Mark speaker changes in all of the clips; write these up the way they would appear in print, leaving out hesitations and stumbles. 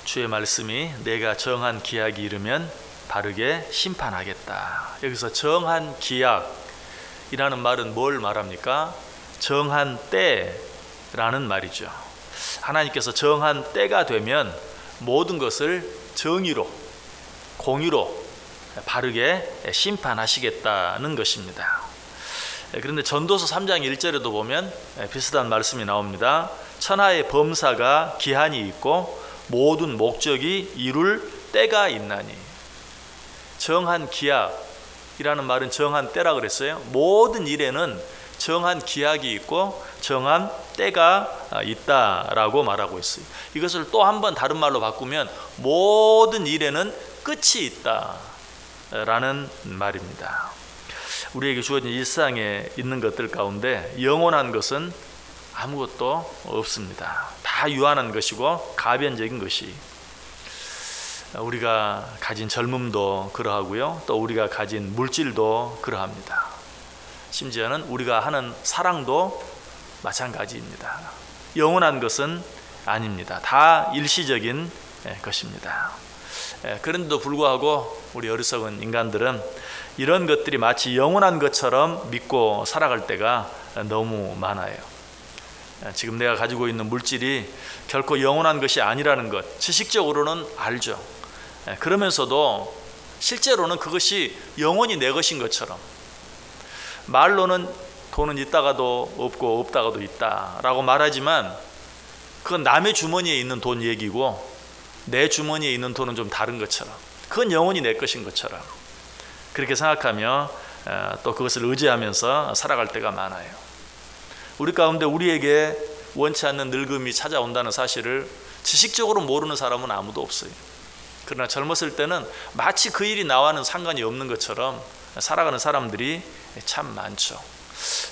Speaker 1: 주의 말씀이 내가 정한 기약이 이르면 바르게 심판하겠다. 여기서 정한 기약이라는 말은 뭘 말합니까? 정한 때라는 말이죠. 하나님께서 정한 때가 되면 모든 것을 정의로, 공의로 바르게 심판하시겠다는 것입니다. 그런데 전도서 3장 1절에도 보면 비슷한 말씀이 나옵니다. 천하의 범사가 기한이 있고 모든 목적이 이룰 때가 있나니. 정한 기약이라는 말은 정한 때라 그랬어요. 모든 일에는 정한 기약이 있고 정한 때가 있다라고 말하고 있어요. 이것을 또 한 번 다른 말로 바꾸면 모든 일에는 끝이 있다라는 말입니다. 우리에게 주어진 일상에 있는 것들 가운데 영원한 것은 아무것도 없습니다. 다 유한한 것이고 가변적인 것이. 우리가 가진 젊음도 그러하고요, 또 우리가 가진 물질도 그러합니다. 심지어는 우리가 하는 사랑도 마찬가지입니다. 영원한 것은 아닙니다. 다 일시적인 것입니다. 그런데도 불구하고 우리 어리석은 인간들은 이런 것들이 마치 영원한 것처럼 믿고 살아갈 때가 너무 많아요. 지금 내가 가지고 있는 물질이 결코 영원한 것이 아니라는 것 지식적으로는 알죠. 그러면서도 실제로는 그것이 영원히 내 것인 것처럼, 말로는 돈은 있다가도 없고 없다가도 있다라고 말하지만 그건 남의 주머니에 있는 돈 얘기고 내 주머니에 있는 돈은 좀 다른 것처럼, 그건 영원히 내 것인 것처럼 그렇게 생각하며 또 그것을 의지하면서 살아갈 때가 많아요. 우리 가운데 우리에게 원치 않는 늙음이 찾아온다는 사실을 지식적으로 모르는 사람은 아무도 없어요. 그러나 젊었을 때는 마치 그 일이 나와는 상관이 없는 것처럼 살아가는 사람들이 참 많죠.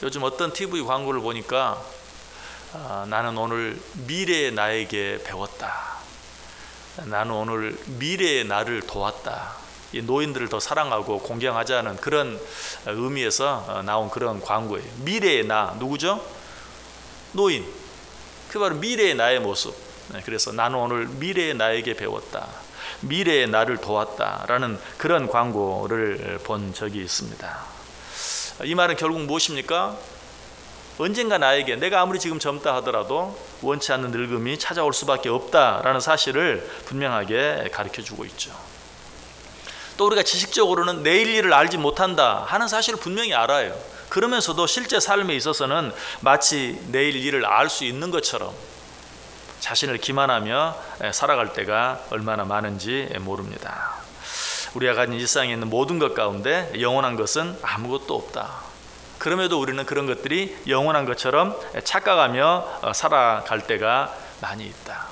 Speaker 1: 요즘 어떤 TV 광고를 보니까 나는 오늘 미래의 나에게 배웠다. 나는 오늘 미래의 나를 도왔다. 이 노인들을 더 사랑하고 공경하자는 그런 의미에서 나온 그런 광고예요. 미래의 나, 누구죠? 노인. 그 바로 미래의 나의 모습. 그래서 나는 오늘 미래의 나에게 배웠다. 미래의 나를 도왔다라는 그런 광고를 본 적이 있습니다. 이 말은 결국 무엇입니까? 언젠가 나에게, 내가 아무리 지금 젊다 하더라도 원치 않는 늙음이 찾아올 수밖에 없다라는 사실을 분명하게 가르쳐주고 있죠. 또 우리가 지식적으로는 내일 일을 알지 못한다 하는 사실을 분명히 알아요. 그러면서도 실제 삶에 있어서는 마치 내일 일을 알 수 있는 것처럼 자신을 기만하며 살아갈 때가 얼마나 많은지 모릅니다. 우리가 가진 일상에 있는 모든 것 가운데 영원한 것은 아무것도 없다. 그럼에도 우리는 그런 것들이 영원한 것처럼 착각하며 살아갈 때가 많이 있다.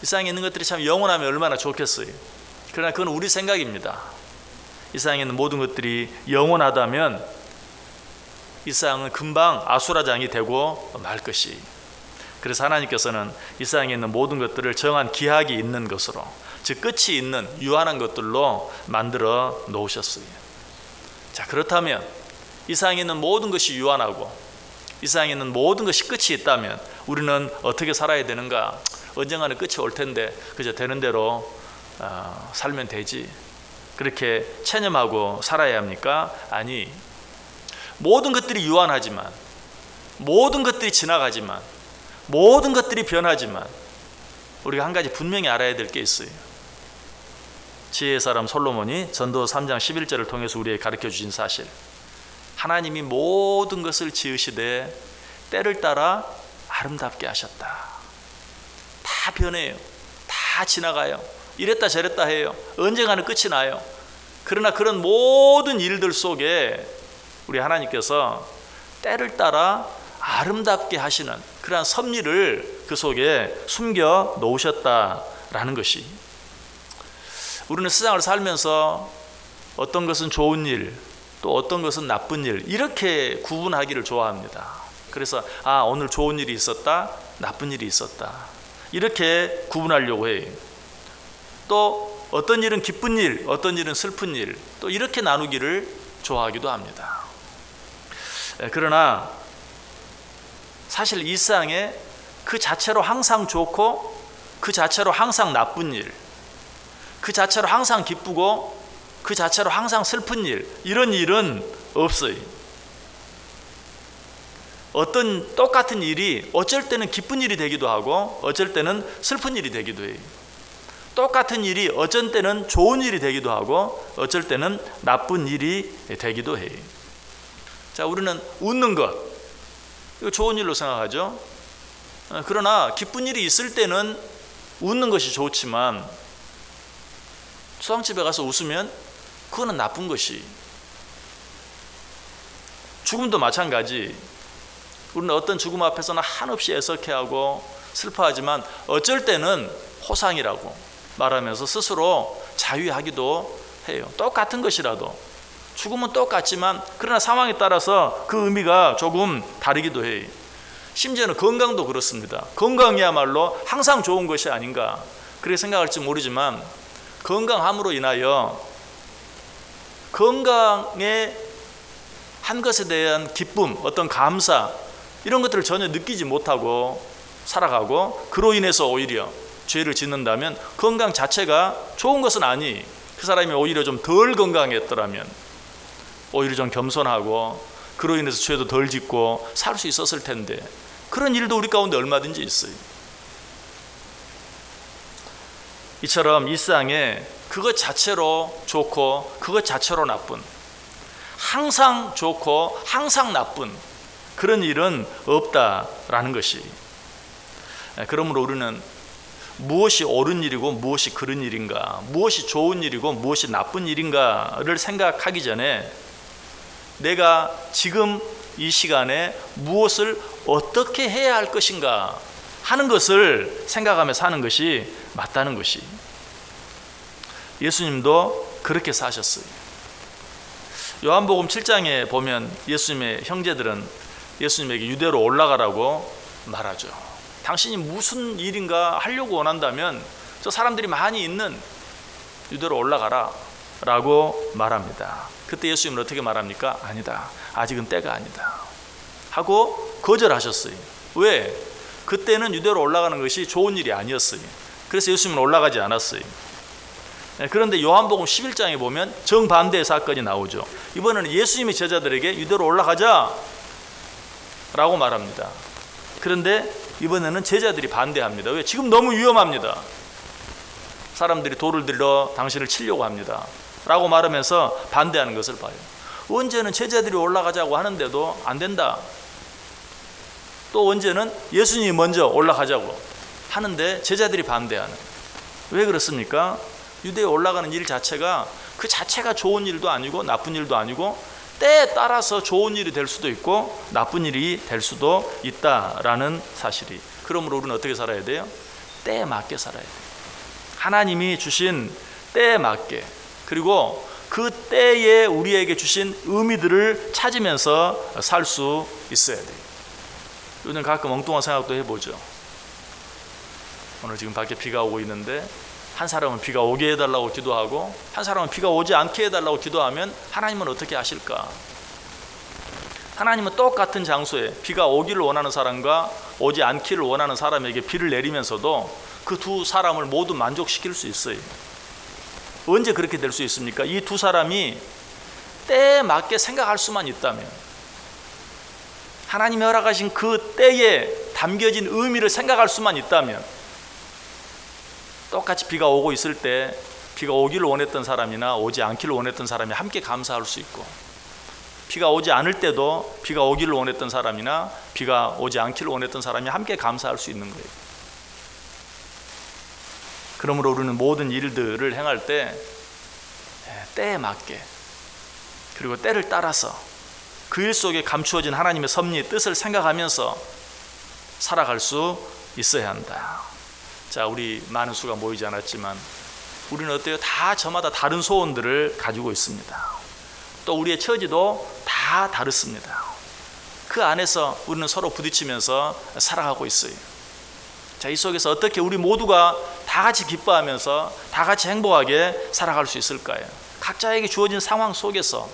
Speaker 1: 일상에 있는 것들이 참 영원하면 얼마나 좋겠어요. 그러나 그건 우리 생각입니다. 이 세상에 있는 모든 것들이 영원하다면 이 세상은 금방 아수라장이 되고 말 것이. 그래서 하나님께서는 이 세상에 있는 모든 것들을 정한 기약이 있는 것으로, 즉 끝이 있는 유한한 것들로 만들어 놓으셨어요. 자, 그렇다면 이 세상에 있는 모든 것이 유한하고 이 세상에 있는 모든 것이 끝이 있다면 우리는 어떻게 살아야 되는가? 언젠가는 끝이 올 텐데 그저 되는 대로 살면 되지, 그렇게 체념하고 살아야 합니까? 아니, 모든 것들이 유한하지만, 모든 것들이 지나가지만, 모든 것들이 변하지만 우리가 한 가지 분명히 알아야 될 게 있어요. 지혜의 사람 솔로몬이 전도 3장 11절을 통해서 우리에게 가르쳐 주신 사실, 하나님이 모든 것을 지으시되 때를 따라 아름답게 하셨다. 다 변해요. 다 지나가요. 이랬다 저랬다 해요. 언젠가는 끝이 나요. 그러나 그런 모든 일들 속에 우리 하나님께서 때를 따라 아름답게 하시는 그러한 섭리를 그 속에 숨겨 놓으셨다라는 것이, 우리는 세상을 살면서 어떤 것은 좋은 일, 또 어떤 것은 나쁜 일, 이렇게 구분하기를 좋아합니다. 그래서 오늘 좋은 일이 있었다, 나쁜 일이 있었다, 이렇게 구분하려고 해요. 또 어떤 일은 기쁜 일, 어떤 일은 슬픈 일, 또 이렇게 나누기를 좋아하기도 합니다. 그러나 사실 이 세상에 그 자체로 항상 좋고 그 자체로 항상 나쁜 일, 그 자체로 항상 기쁘고 그 자체로 항상 슬픈 일, 이런 일은 없어요. 어떤 똑같은 일이 어쩔 때는 기쁜 일이 되기도 하고 어쩔 때는 슬픈 일이 되기도 해요. 똑같은 일이 어쩔 때는 좋은 일이 되기도 하고 어쩔 때는 나쁜 일이 되기도 해요. 자, 우리는 웃는 것, 이거 좋은 일로 생각하죠. 그러나 기쁜 일이 있을 때는 웃는 것이 좋지만 수상집에 가서 웃으면 그거는 나쁜 것이. 죽음도 마찬가지. 우리는 어떤 죽음 앞에서는 한없이 애석해하고 슬퍼하지만 어쩔 때는 호상이라고 말하면서 스스로 자유하기도 해요. 똑같은 것이라도 죽음은 똑같지만 그러나 상황에 따라서 그 의미가 조금 다르기도 해요. 심지어는 건강도 그렇습니다. 건강이야말로 항상 좋은 것이 아닌가 그렇게 생각할지 모르지만 건강함으로 인하여 건강의 한 것에 대한 기쁨, 어떤 감사 이런 것들을 전혀 느끼지 못하고 살아가고 그로 인해서 오히려 죄를 짓는다면 건강 자체가 좋은 것은 아니. 그 사람이 오히려 좀 덜 건강했더라면 오히려 좀 겸손하고 그로 인해서 죄도 덜 짓고 살 수 있었을 텐데 그런 일도 우리 가운데 얼마든지 있어요. 이처럼 일상에 그것 자체로 좋고 그것 자체로 나쁜, 항상 좋고 항상 나쁜 그런 일은 없다라는 것이. 그러므로 우리는 무엇이 옳은 일이고 무엇이 그른 일인가, 무엇이 좋은 일이고 무엇이 나쁜 일인가를 생각하기 전에 내가 지금 이 시간에 무엇을 어떻게 해야 할 것인가 하는 것을 생각하며 사는 것이 맞다는 것이. 예수님도 그렇게 사셨어요. 요한복음 7장에 보면 예수님의 형제들은 예수님에게 유대로 올라가라고 말하죠. 당신이 무슨 일인가 하려고 원한다면 저 사람들이 많이 있는 유대로 올라가라 라고 말합니다. 그때 예수님은 어떻게 말합니까? 아니다, 아직은 때가 아니다 하고 거절하셨어요. 왜? 그때는 유대로 올라가는 것이 좋은 일이 아니었어요. 그래서 예수님은 올라가지 않았어요. 그런데 요한복음 11장에 보면 정반대의 사건이 나오죠. 이번에는 예수님이 제자들에게 유대로 올라가자 라고 말합니다. 그런데 이번에는 제자들이 반대합니다. 왜? 지금 너무 위험합니다. 사람들이 돌을 들러 당신을 치려고 합니다 라고 말하면서 반대하는 것을 봐요. 언제는 제자들이 올라가자고 하는데도 안 된다. 또 언제는 예수님이 먼저 올라가자고 하는데 제자들이 반대하는. 왜 그렇습니까? 유대에 올라가는 일 자체가 그 자체가 좋은 일도 아니고 나쁜 일도 아니고 때에 따라서 좋은 일이 될 수도 있고 나쁜 일이 될 수도 있다라는 사실이. 그러므로 우리는 어떻게 살아야 돼요? 때에 맞게 살아야 돼요. 하나님이 주신 때에 맞게, 그리고 그 때에 우리에게 주신 의미들을 찾으면서 살 수 있어야 돼요. 요즘 가끔 엉뚱한 생각도 해보죠. 오늘 지금 밖에 비가 오고 있는데 한 사람은 비가 오게 해달라고 기도하고 한 사람은 비가 오지 않게 해달라고 기도하면 하나님은 어떻게 하실까? 하나님은 똑같은 장소에 비가 오기를 원하는 사람과 오지 않기를 원하는 사람에게 비를 내리면서도 그 두 사람을 모두 만족시킬 수 있어요. 언제 그렇게 될 수 있습니까? 이 두 사람이 때에 맞게 생각할 수만 있다면, 하나님이 허락하신 그 때에 담겨진 의미를 생각할 수만 있다면, 똑같이 비가 오고 있을 때 비가 오기를 원했던 사람이나 오지 않기를 원했던 사람이 함께 감사할 수 있고, 비가 오지 않을 때도 비가 오기를 원했던 사람이나 비가 오지 않기를 원했던 사람이 함께 감사할 수 있는 거예요. 그러므로 우리는 모든 일들을 행할 때 때에 맞게, 그리고 때를 따라서 그 일 속에 감추어진 하나님의 섭리의 뜻을 생각하면서 살아갈 수 있어야 한다. 자, 우리 많은 수가 모이지 않았지만 우리는 어때요? 다 저마다 다른 소원들을 가지고 있습니다. 또 우리의 처지도 다 다릅니다. 그 안에서 우리는 서로 부딪히면서 살아가고 있어요. 자, 이 속에서 어떻게 우리 모두가 다 같이 기뻐하면서 다 같이 행복하게 살아갈 수 있을까요? 각자에게 주어진 상황 속에서,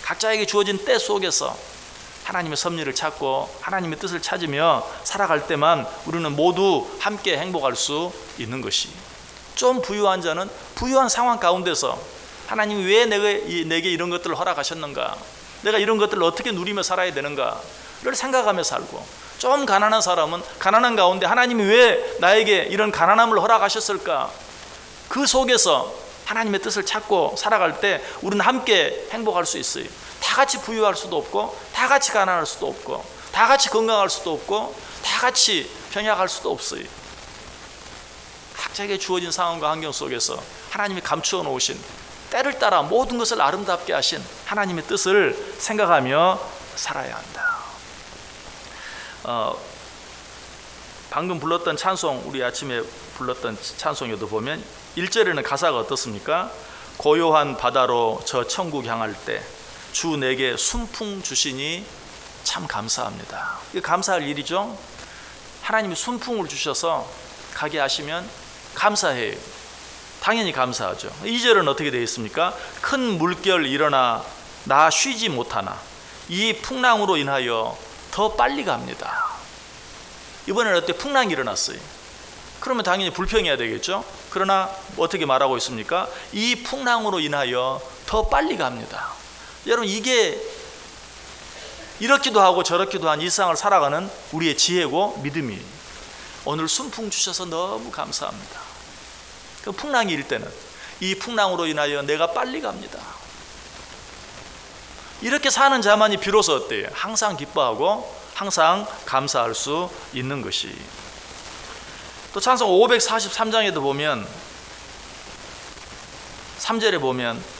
Speaker 1: 각자에게 주어진 때 속에서 하나님의 섭리를 찾고 하나님의 뜻을 찾으며 살아갈 때만 우리는 모두 함께 행복할 수 있는 것이, 좀 부유한 자는 부유한 상황 가운데서 하나님이 왜 내게 이런 것들을 허락하셨는가, 내가 이런 것들을 어떻게 누리며 살아야 되는가를 생각하며 살고, 좀 가난한 사람은 가난한 가운데 하나님이 왜 나에게 이런 가난함을 허락하셨을까, 그 속에서 하나님의 뜻을 찾고 살아갈 때 우리는 함께 행복할 수 있어요. 다 같이 부유할 수도 없고, 다 같이 가난할 수도 없고, 다 같이 건강할 수도 없고, 다 같이 병약할 수도 없어요. 각자에게 주어진 상황과 환경 속에서 하나님이 감추어 놓으신, 때를 따라 모든 것을 아름답게 하신 하나님의 뜻을 생각하며 살아야 한다. 방금 불렀던 찬송, 우리 아침에 불렀던 찬송에도 보면 1절에는 가사가 어떻습니까? 고요한 바다로 저 천국 향할 때 주 내게 순풍 주시니 참 감사합니다. 이거 감사할 일이죠. 하나님이 순풍을 주셔서 가게 하시면 감사해요. 당연히 감사하죠. 2절은 어떻게 되어 있습니까? 큰 물결 일어나 나 쉬지 못하나 이 풍랑으로 인하여 더 빨리 갑니다. 이번에는 어때? 풍랑이 일어났어요. 그러면 당연히 불평해야 되겠죠. 그러나 어떻게 말하고 있습니까? 이 풍랑으로 인하여 더 빨리 갑니다. 여러분, 이게 이렇기도 하고 저렇기도 한 일상을 살아가는 우리의 지혜고 믿음이, 오늘 순풍 주셔서 너무 감사합니다. 그 풍랑이 일 때는 이 풍랑으로 인하여 내가 빨리 갑니다. 이렇게 사는 자만이 비로소 어때요? 항상 기뻐하고 항상 감사할 수 있는 것이. 또 찬송 543장에도 보면 3절에 보면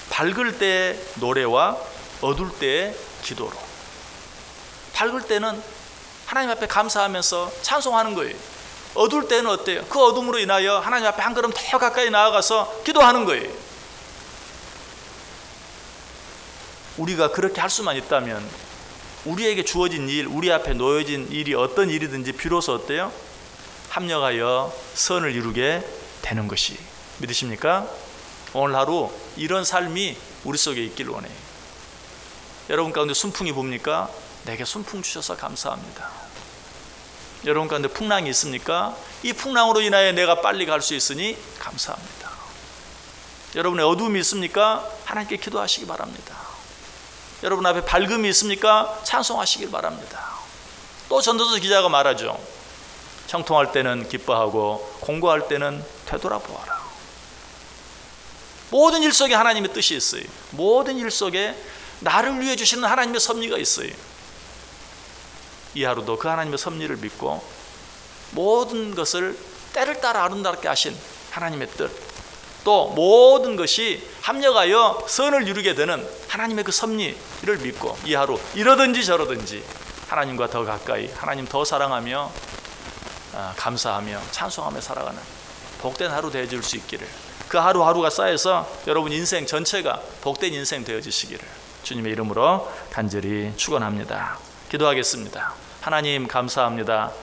Speaker 1: 밝을 때 노래와 어두울 때 기도로. 밝을 때는 하나님 앞에 감사하면서 찬송하는 거예요. 어두울 때는 어때요? 그 어둠으로 인하여 하나님 앞에 한 걸음 더 가까이 나아가서 기도하는 거예요. 우리가 그렇게 할 수만 있다면 우리에게 주어진 일, 우리 앞에 놓여진 일이 어떤 일이든지 비로소 어때요? 합력하여 선을 이루게 되는 것이. 믿으십니까? 오늘 하루 이런 삶이 우리 속에 있길 원해요. 여러분 가운데 순풍이 봅니까? 내게 순풍 주셔서 감사합니다. 여러분 가운데 풍랑이 있습니까? 이 풍랑으로 인하여 내가 빨리 갈 수 있으니 감사합니다. 여러분의 어두움이 있습니까? 하나님께 기도하시기 바랍니다. 여러분 앞에 밝음이 있습니까? 찬송하시길 바랍니다. 또 전도서 기자가 말하죠. 형통할 때는 기뻐하고 공고할 때는 되돌아보아라. 모든 일 속에 하나님의 뜻이 있어요. 모든 일 속에 나를 위해 주시는 하나님의 섭리가 있어요. 이 하루도 그 하나님의 섭리를 믿고 모든 것을 때를 따라 아름답게 하신 하나님의 뜻, 또 모든 것이 합력하여 선을 이루게 되는 하나님의 그 섭리를 믿고 이 하루 이러든지 저러든지 하나님과 더 가까이, 하나님 더 사랑하며 감사하며 찬송하며 살아가는 복된 하루 되어질 수 있기를, 그 하루하루가 쌓여서 여러분 인생 전체가 복된 인생 되어지시기를 주님의 이름으로 간절히 축원합니다. 기도하겠습니다. 하나님 감사합니다.